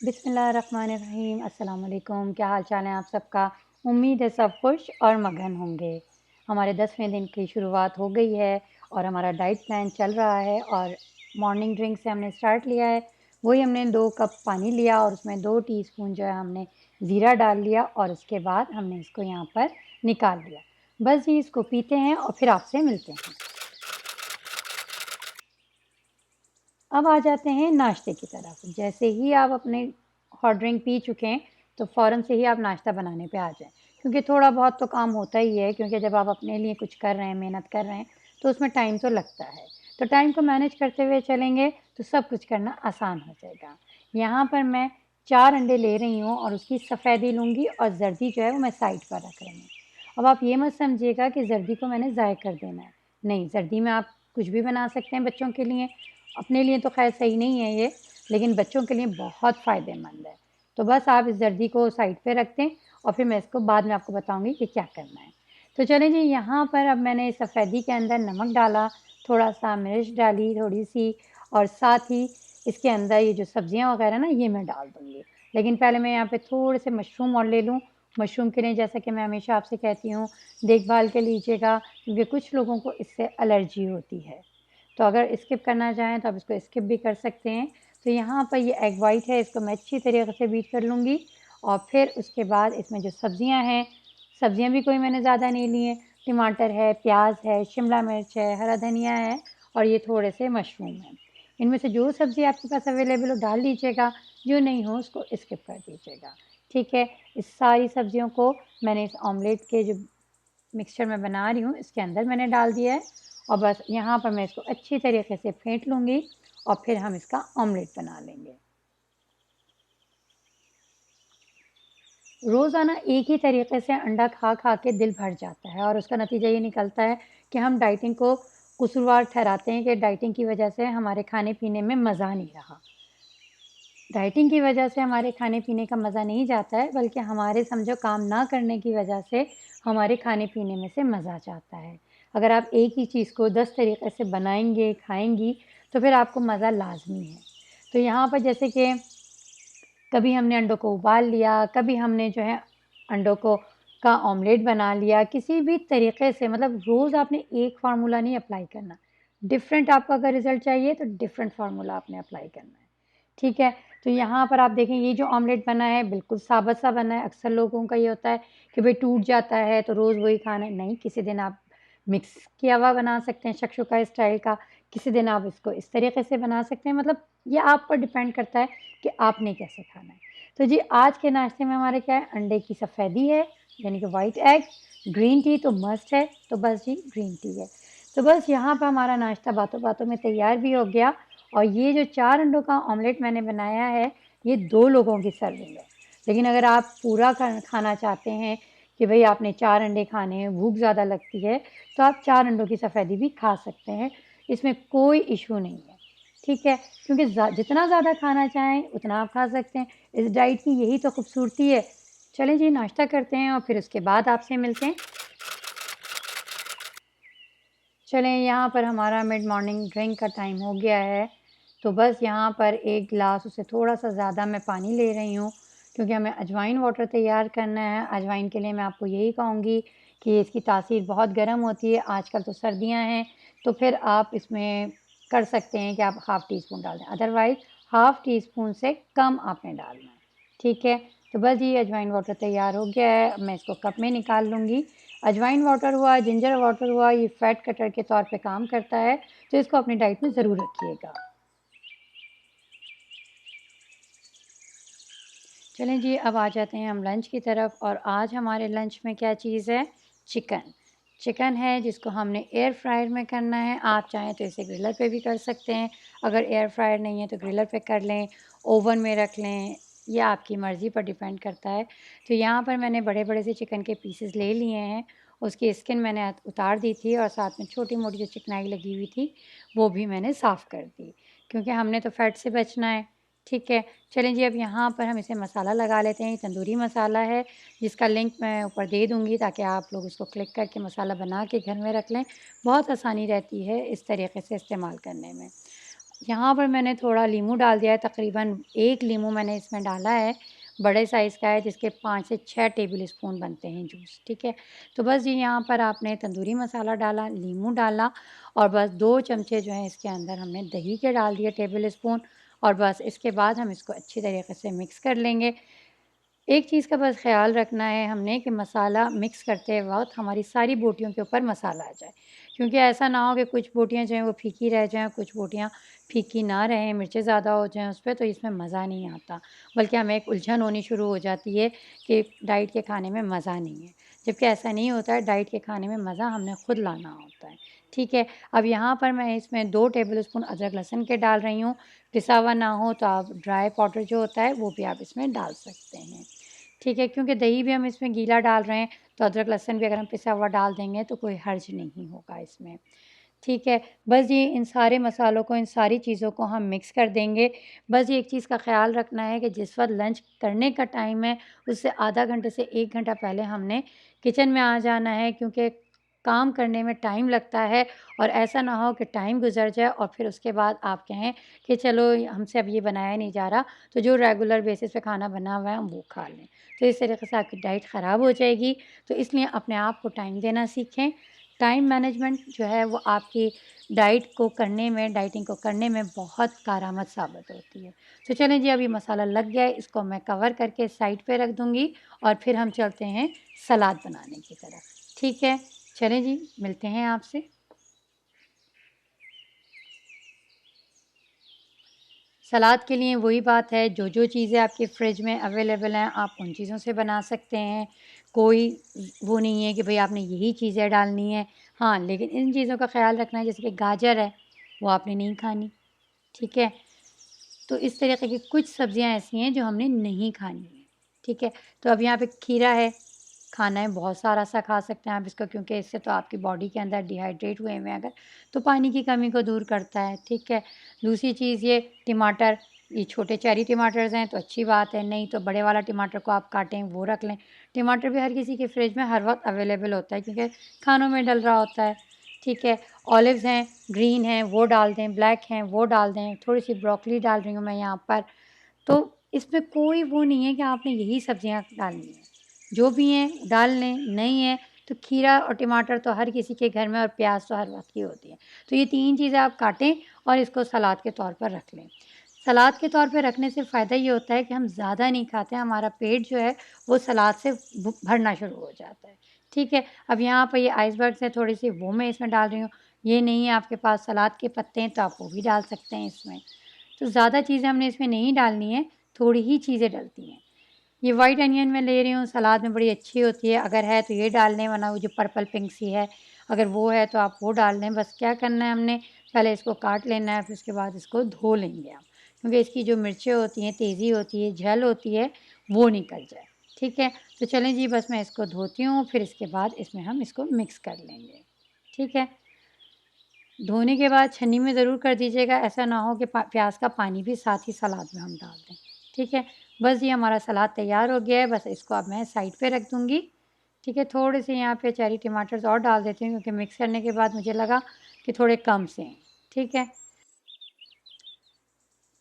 बिस्मिल्लाहिर्रहमानिर्रहीम। अस्सलाम वालेकुम। क्या हाल चाल है आप सबका? उम्मीद है सब खुश और मगन होंगे। हमारे 10वें दिन की शुरुआत हो गई है और हमारा डाइट प्लान चल रहा है और मॉर्निंग ड्रिंक से हमने स्टार्ट लिया है। वही हमने 2 कप पानी लिया और उसमें 2 टीस्पून जो है हमने ज़ीरा डाल लिया और उसके बाद हमने इसको यहाँ पर निकाल लिया। बस जी इसको पीते हैं और फिर आपसे मिलते हैं। अब आ जाते हैं नाश्ते की तरफ। जैसे ही आप अपने हॉट ड्रिंक पी चुके हैं, तो फ़ौरन से ही आप नाश्ता बनाने पे आ जाएँ। क्योंकि थोड़ा बहुत तो काम होता ही है, क्योंकि जब आप अपने लिए कुछ कर रहे हैं, मेहनत कर रहे हैं, तो उसमें टाइम तो लगता है। तो टाइम को मैनेज करते हुए चलेंगे, तो सब कुछ करना आसान हो जाएगा। यहाँ पर मैं 4 अंडे ले रही हूँ और उसकी सफ़ेदी लूँगी और ज़र्दी जो है वो मैं साइड पर रख रही हूँ। अब आप ये मत समझिएगा कि ज़र्दी को मैंने ज़ाय कर देना है। नहीं, ज़र्दी में आप कुछ भी बना सकते हैं बच्चों के लिए। अपने लिए तो ख़ैर सही नहीं है ये, लेकिन बच्चों के लिए बहुत फ़ायदेमंद है। तो बस आप इस ज़र्दी को साइड पे रख दें और फिर मैं इसको बाद में आपको बताऊँगी कि क्या करना है। तो चलें जी, यहाँ पर अब मैंने सफ़ेदी के अंदर नमक डाला, थोड़ा-सा मिर्च डाली थोड़ी-सी और साथ ही इसके अंदर ये जो सब्ज़ियाँ वग़ैरह ना ये मैं डाल दूँगी। लेकिन पहले मैं यहाँ पे थोड़े से मशरूम और ले लूँ। मशरूम के लिए जैसा कि मैं हमेशा आपसे कहती हूँ, देखभाल के लीजिएगा, क्योंकि कुछ लोगों को इससे एलर्जी होती है। तो अगर स्किप करना चाहें तो आप इसको स्किप भी कर सकते हैं। तो यहाँ पर ये एग वाइट है, इसको मैं अच्छी तरीके से बीट कर लूँगी और फिर उसके बाद इसमें जो सब्ज़ियाँ हैं, सब्ज़ियाँ भी कोई मैंने ज़्यादा नहीं ली हैं। टमाटर है, प्याज है, शिमला मिर्च है, हरा धनिया है और ये थोड़े से मशरूम हैं। इनमें से जो सब्ज़ी आपके पास अवेलेबल हो डाल लीजिएगा, जो नहीं हो उसको स्किप कर दीजिएगा। ठीक है? इस सारी सब्ज़ियों को मैंने इस ऑमलेट के जो मिक्सचर मैं बना रही हूँ इसके अंदर मैंने डाल दिया है और बस यहाँ पर मैं इसको अच्छी तरीके से फेंट लूँगी और फिर हम इसका ऑमलेट बना लेंगे। रोज़ाना एक ही तरीके से अंडा खा के दिल भर जाता है और उसका नतीजा ये निकलता है कि हम डाइटिंग को कसूरवार ठहराते हैं कि डाइटिंग की वजह से हमारे खाने-पीने में मज़ा नहीं रहा। डाइटिंग की वजह से हमारे खाने-पीने का मज़ा नहीं जाता है, बल्कि हमारे समझो काम ना करने की वजह से हमारे खाने-पीने में से मज़ा जाता है। अगर आप एक ही चीज़ को 10 तरीके से बनाएँगे, खाएँगी, तो फिर आपको मज़ा लाज़मी है। तो यहाँ पर जैसे कि कभी हमने अंडों को उबाल लिया, कभी हमने जो है अंडों को का ऑमलेट बना लिया, किसी भी तरीके से मतलब रोज़ आपने एक फ़ॉर्मूला नहीं अप्लाई करना। डिफ़रेंट आपको अगर रिज़ल्ट चाहिए तो डिफ़रेंट फ़ॉर्मूला आपने अप्लाई करना है। ठीक है? तो यहाँ पर आप देखें ये जो ऑमलेट बना है बिल्कुल साबुत-सा बना है। अक्सर लोगों का ये होता है कि भई टूट जाता है तो रोज़ वही खाना है। नहीं, किसी दिन आप मिक्स किया हुआ बना सकते हैं शक्शुका स्टाइल का, किसी दिन आप इसको इस तरीके से बना सकते हैं। मतलब ये आप पर डिपेंड करता है कि आपने कैसे खाना है। तो जी आज के नाश्ते में हमारे क्या है, अंडे की सफ़ेदी है, यानी कि व्हाइट एग, ग्रीन टी तो मस्ट है, तो बस जी ग्रीन टी है। तो बस यहाँ पे हमारा नाश्ता बातों-बातों में तैयार भी हो गया और ये जो 4 अंडों का ऑमलेट मैंने बनाया है, ये 2 लोगों की सर्विंग है। लेकिन अगर आप पूरा खाना चाहते हैं कि भई आपने 4 अंडे खाने हैं, भूख ज़्यादा लगती है, तो आप 4 अंडों की सफ़ेदी भी खा सकते हैं, इसमें कोई इश्यू नहीं है। ठीक है? क्योंकि जितना ज़्यादा खाना चाहें उतना आप खा सकते हैं। इस डाइट की यही तो खूबसूरती है। चलें जी नाश्ता करते हैं और फिर उसके बाद आपसे मिलते हैं। चलें यहाँ पर हमारा मिड मॉर्निंग ड्रिंक का टाइम हो गया है, तो बस यहाँ पर 1 ग्लास उससे थोड़ा-सा ज़्यादा मैं पानी ले रही हूँ, क्योंकि हमें अजवाइन वाटर तैयार करना है। अजवाइन के लिए मैं आपको यही कहूँगी कि इसकी तासीर बहुत गर्म होती है, आजकल तो सर्दियाँ हैं, तो फिर आप इसमें कर सकते हैं कि आप हाफ़ टी स्पून डाल दें, अदरवाइज़ हाफ़ टी स्पून से कम आपने डालना है, ठीक है? तो बस ये अजवाइन वाटर तैयार हो गया है, अब मैं इसको कप में निकाल लूँगी। अजवाइन वाटर हुआ, जिंजर वाटर हुआ, ये फैट कटर के तौर पे काम करता है, तो इसको अपनी डाइट में ज़रूर रखिएगा। चलें जी, अब आ जाते हैं हम लंच की तरफ और आज हमारे लंच में क्या चीज़ है? चिकन। चिकन है जिसको हमने एयर फ्रायर में करना है, आप चाहें तो इसे ग्रिलर पे भी कर सकते हैं, अगर एयर फ्रायर नहीं है तो ग्रिलर पे कर लें, ओवन में रख लें, ये आपकी मर्ज़ी पर डिपेंड करता है। तो यहाँ पर मैंने बड़े-बड़े से चिकन के पीसेस ले लिए हैं, उसकी स्किन मैंने उतार दी थी और साथ में छोटी-मोटी जो चिकनाई लगी हुई थी, वो भी मैंने साफ़ कर दी, क्योंकि हमने तो फैट से बचना है, ठीक है? चलें जी, अब यहाँ पर हम इसे मसाला लगा लेते हैं। ये तंदूरी मसाला है, जिसका लिंक मैं ऊपर दे दूँगी ताकि आप लोग उसको क्लिक करके मसाला बना के घर में रख लें। बहुत आसानी रहती है इस तरीके से इस्तेमाल करने में। यहाँ पर मैंने थोड़ा लीमू डाल दिया है, तकरीबन 1 लीमू मैंने इसमें डाला है, बड़े साइज़ का है जिसके 5 से 6 टेबल स्पून बनते हैं जूस, ठीक है? तो बस जी यहाँ पर आपने तंदूरी मसाला डाला, लीमू डाला और बस 2 चमचे जो हैं इसके अंदर हमने दही के डाल दिए टेबल स्पून और बस इसके बाद हम इसको अच्छी तरीके से मिक्स कर लेंगे। एक चीज़ का बस ख़्याल रखना है हमने कि मसाला मिक्स करते वक़्त हमारी सारी बोटियों के ऊपर मसाला आ जाए। क्योंकि ऐसा ना हो कि कुछ बोटियाँ जो हैं वो फीकी रह जाएँ, कुछ बोटियाँ फीकी ना रहें, मिर्चें ज़्यादा हो जाएँ उस पे तो इसमें मज़ा नहीं आता। बल्कि हमें एक उलझन होनी शुरू हो जाती है कि डाइट के खाने में मज़ा नहीं है। जबकि ऐसा नहीं होता है, डाइट के खाने में मज़ा हमने खुद लाना होता है। ठीक है, अब यहाँ पर मैं इसमें 2 टेबल स्पून अदरक लहसुन के डाल रही हूँ। पिसा हुआ ना हो तो आप ड्राई पाउडर जो होता है वो भी आप इसमें डाल सकते हैं। ठीक है, क्योंकि दही भी हम इसमें गीला डाल रहे हैं, तो अदरक लहसुन भी अगर हम पिसा हुआ डाल देंगे तो कोई हर्ज नहीं होगा इसमें। ठीक है, बस ये इन सारे मसालों को, इन सारी चीज़ों को हम मिक्स कर देंगे। बस ये एक चीज़ का ख़्याल रखना है कि जिस वक़्त लंच करने का टाइम है, उससे आधा घंटे से 1 घंटा पहले हमने किचन में आ जाना है क्योंकि काम करने में टाइम लगता है और ऐसा ना हो कि टाइम गुज़र जाए और फिर उसके बाद आप कहें कि चलो हमसे अब ये बनाया नहीं जा रहा, तो जो रेगुलर बेसिस पे खाना बना हुआ है हम वो खा लें। तो इस तरीके से आपकी डाइट ख़राब हो जाएगी, तो इसलिए अपने आप को टाइम देना सीखें। टाइम मैनेजमेंट जो है वो आपकी डाइट को करने में डाइटिंग को करने में बहुत कारआमद साबित होती है। तो चलें जी, अब ये मसाला लग गया है, इसको मैं कवर करके साइड पे रख दूँगी और फिर हम चलते हैं सलाद बनाने की तरफ। ठीक है, चलें जी, मिलते हैं आपसे। सलाद के लिए वही बात है, जो-जो चीज़ें आपके फ्रिज में अवेलेबल हैं, आप उन चीज़ों से बना सकते हैं। कोई वो नहीं है कि भई आपने यही चीज़ें डालनी है। हाँ, लेकिन इन चीज़ों का ख़्याल रखना है जैसे कि गाजर है, वो आपने नहीं खानी, ठीक है? तो इस तरीके की कुछ सब्जियाँ ऐसी हैं जो हमने नहीं खानी है, ठीक है? तो अब यहाँ पे खीरा है, खाना है बहुत सारा-सा खा सकते हैं आप इसको क्योंकि इससे तो आपकी बॉडी के अंदर डिहाइड्रेट हुए हुए हैं अगर, तो पानी की कमी को दूर करता है, ठीक है? दूसरी चीज़ ये टमाटर, ये छोटे चेरी टमाटर्स हैं तो अच्छी बात है, नहीं तो बड़े वाला टमाटर को आप काटें, वो रख लें। टमाटर भी हर किसी के फ्रिज में हर वक़्त अवेलेबल होता है क्योंकि खानों में डल रहा होता है, ठीक है? ऑलिव्स हैं, ग्रीन हैं, वो डाल दें, ब्लैक हैं, वो डाल दें, थोड़ी-सी ब्रोकोली डाल रही हूँ मैं यहाँ पर। तो इसमें कोई वो नहीं है कि आपने यही सब्जियाँ डालनी हैं। जो भी हैं डाल लें, नहीं है तो खीरा और टमाटर तो हर किसी के घर में और प्याज़ तो हर वक़्त की होती है। तो ये 3 चीज़ें आप काटें और इसको सलाद के तौर पर रख लें। सलाद के तौर पे रखने से फ़ायदा ये होता है कि हम ज़्यादा नहीं खाते हैं, हमारा पेट जो है वो सलाद से भरना शुरू हो जाता है। ठीक है? अब यहाँ पर ये आइसबर्ग्स हैं थोड़ी-सी वो मैं इसमें डाल रही हूँ। ये नहीं है आपके पास सलाद के पत्ते हैं तो आप वो भी डाल सकते हैं इसमें। तो ज़्यादा चीज़ें हमने इसमें नहीं डालनी है, थोड़ी ही चीज़ें डलती हैं। ये व्हाइट अनियन मैं ले रही हूँ, सलाद में बड़ी अच्छी होती है, अगर है तो ये डाल लें वरना वो जो पर्पल पिंक सी है, अगर वो है तो आप वो डाल लें। बस क्या करना है हमने, पहले इसको काट लेना है, फिर उसके बाद इसको धो लेंगे आप। क्योंकि इसकी जो मिर्चें होती हैं, तेज़ी होती है, झल होती है, वो निकल जाए। ठीक है? तो चलें जी बस मैं इसको धोती हूँ, फिर इसके बाद इसमें हम इसको मिक्स कर लेंगे। ठीक है? धोने के बाद छन्नी में ज़रूर कर दीजिएगा, ऐसा ना हो कि प्याज़ का पानी भी साथ ही सलाद में हम डाल दें, ठीक है? बस ये हमारा सलाद तैयार हो गया है, बस इसको अब मैं साइड पे रख दूँगी, ठीक है? थोड़े-से यहाँ पे चेरी टमाटर्स और डाल देती हूँ क्योंकि मिक्स करने के बाद मुझे लगा कि थोड़े कम से हैं, ठीक है?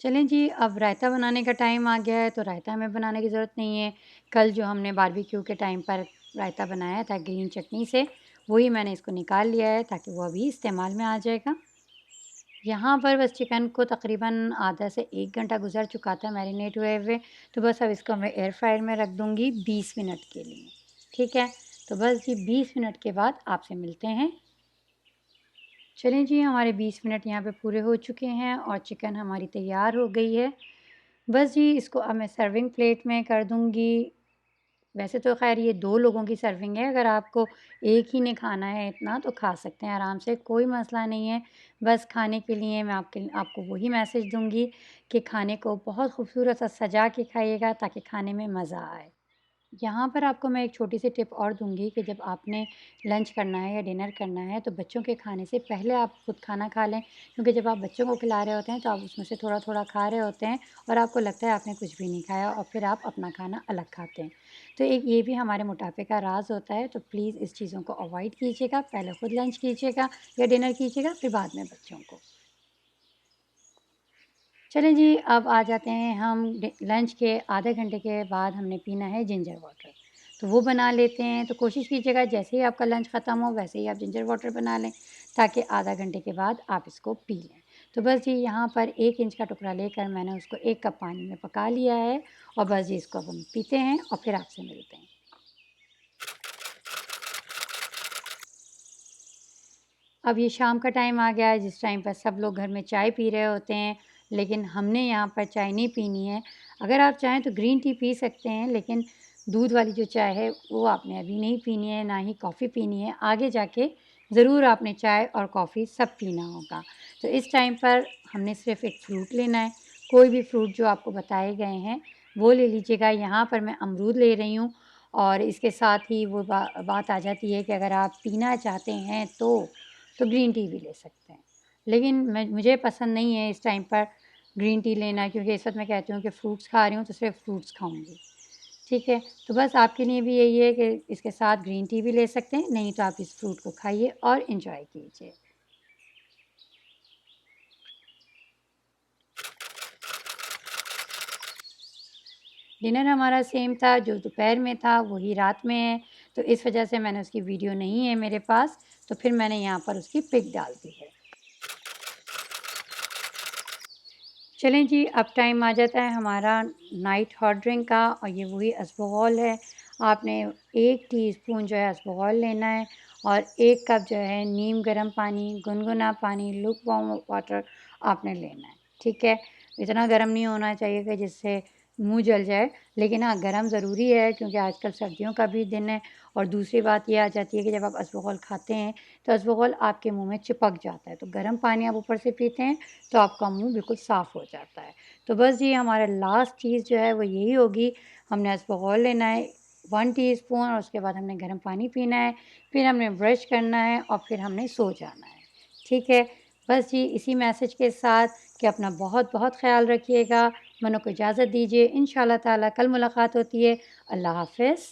चलें जी, अब रायता बनाने का टाइम आ गया है, तो रायता हमें बनाने की ज़रूरत नहीं है। कल जो हमने बारबेक्यू के टाइम पर रायता बनाया था ग्रीन चटनी से, वही मैंने इसको निकाल लिया है ताकि वो अभी इस्तेमाल में आ जाएगा। यहाँ पर बस चिकन को तकरीबन आधा से 1 घंटा गुज़र चुका था मैरिनेट हुए हुए, तो बस अब इसको मैं एयर फ्रायर में रख दूँगी 20 मिनट के लिए, ठीक है? तो बस जी 20 मिनट के बाद आपसे मिलते हैं। चलें जी, हमारे 20 मिनट यहाँ पे पूरे हो चुके हैं और चिकन हमारी तैयार हो गई है। बस जी इसको अब मैं सर्विंग प्लेट में कर दूँगी। वैसे तो ख़ैर ये 2 लोगों की सर्विंग है, अगर आपको एक ही ने खाना है इतना तो खा सकते हैं आराम से, कोई मसला नहीं है। बस खाने के लिए मैं आपको वही मैसेज दूँगी कि खाने को बहुत खूबसूरत सा सजा के खाइएगा ताकि खाने में मज़ा आए। यहाँ पर आपको मैं एक छोटी-सी टिप और दूँगी कि जब आपने लंच करना है या डिनर करना है, तो बच्चों के खाने से पहले आप खुद खाना खा लें। क्योंकि जब आप बच्चों को खिला रहे होते हैं, तो आप उसमें से थोड़ा-थोड़ा खा रहे होते हैं और आपको लगता है आपने कुछ भी नहीं खाया और फिर आप अपना खाना अलग खाते हैं। तो एक ये भी हमारे मोटापे का राज़ होता है, तो प्लीज़ इस चीज़ों को अवॉइड कीजिएगा। पहले खुद लंच कीजिएगा या डिनर कीजिएगा, फिर बाद में बच्चों को। चलें जी, अब आ जाते हैं हम लंच के आधे घंटे के बाद हमने पीना है जिंजर वाटर। तो वो बना लेते हैं। तो कोशिश कीजिएगा जैसे ही आपका लंच ख़त्म हो वैसे ही आप जिंजर वाटर बना लें, ताकि आधा घंटे के बाद आप इसको पी लें। तो बस जी यहाँ पर 1 इंच का टुकड़ा लेकर मैंने उसको 1 कप पानी में पका लिया है और बस जी इसको अब हम पीते हैं और फिर आपसे मिलते हैं। अब ये शाम का टाइम आ गया है जिस टाइम पर सब लोग घर में चाय पी रहे होते हैं, लेकिन हमने यहाँ पर चाय नहीं पीनी है। अगर आप चाहें तो ग्रीन टी पी सकते हैं, लेकिन दूध वाली जो चाय है वो आपने अभी नहीं पीनी है, ना ही कॉफ़ी पीनी है। आगे जाके ज़रूर आपने चाय और कॉफ़ी सब पीना होगा। तो इस टाइम पर हमने सिर्फ़ एक फ्रूट लेना है, कोई भी फ्रूट जो आपको बताए गए हैं वो ले लीजिएगा। यहाँ पर मैं अमरूद ले रही हूँ और इसके साथ ही वो बात आ जाती है कि अगर आप पीना चाहते हैं तो ग्रीन टी भी ले सकते हैं। लेकिन मुझे पसंद नहीं है इस टाइम पर ग्रीन टी लेना, क्योंकि इस वक़्त मैं कहती हूँ कि फ्रूट्स खा रही हूँ तो सिर्फ़ फ्रूट्स खाऊँगी। ठीक है? तो बस आपके लिए भी यही है कि इसके साथ ग्रीन टी भी ले सकते हैं, नहीं तो आप इस फ्रूट को खाइए और एन्जॉय कीजिए। डिनर हमारा सेम था, जो दोपहर में था वही रात में है, तो इस वजह से मैंने उसकी वीडियो नहीं है मेरे पास, तो फिर मैंने यहाँ पर उसकी पिक डाल दी है। चलें जी, अब टाइम आ जाता है हमारा नाइट हॉट ड्रिंक का और ये वही अल्कोहल है। आपने 1 टीस्पून जो है अल्कोहल लेना है और 1 कप जो है नीम गर्म पानी, गुनगुना पानी, लुक वार्म वाटर आपने लेना है, ठीक है? इतना गर्म नहीं होना चाहिए कि जिससे मुँह जल जाए, लेकिन हाँ, गर्म ज़रूरी है क्योंकि आजकल सर्दियों का भी दिन है और दूसरी बात ये आ जाती है कि जब आप अल्कोहल खाते हैं, तो अल्कोहल आपके मुँह में चिपक जाता है, तो गर्म पानी आप ऊपर से पीते हैं तो आपका मुँह बिल्कुल साफ़ हो जाता है। तो बस ये हमारा लास्ट चीज़ जो है वो यही होगी, हमने अल्कोहल लेना है 1 टीस्पून और उसके बाद हमने गर्म पानी पीना है, फिर हमने ब्रश करना है और फिर हमने सो जाना है। ठीक है? बस जी इसी मैसेज के साथ कि अपना बहुत-बहुत ख़्याल रखिएगा, मन्नों को इजाज़त दीजिए, इंशाअल्लाह ताला कल मुलाकात होती है। अल्लाह हाफ़िज़।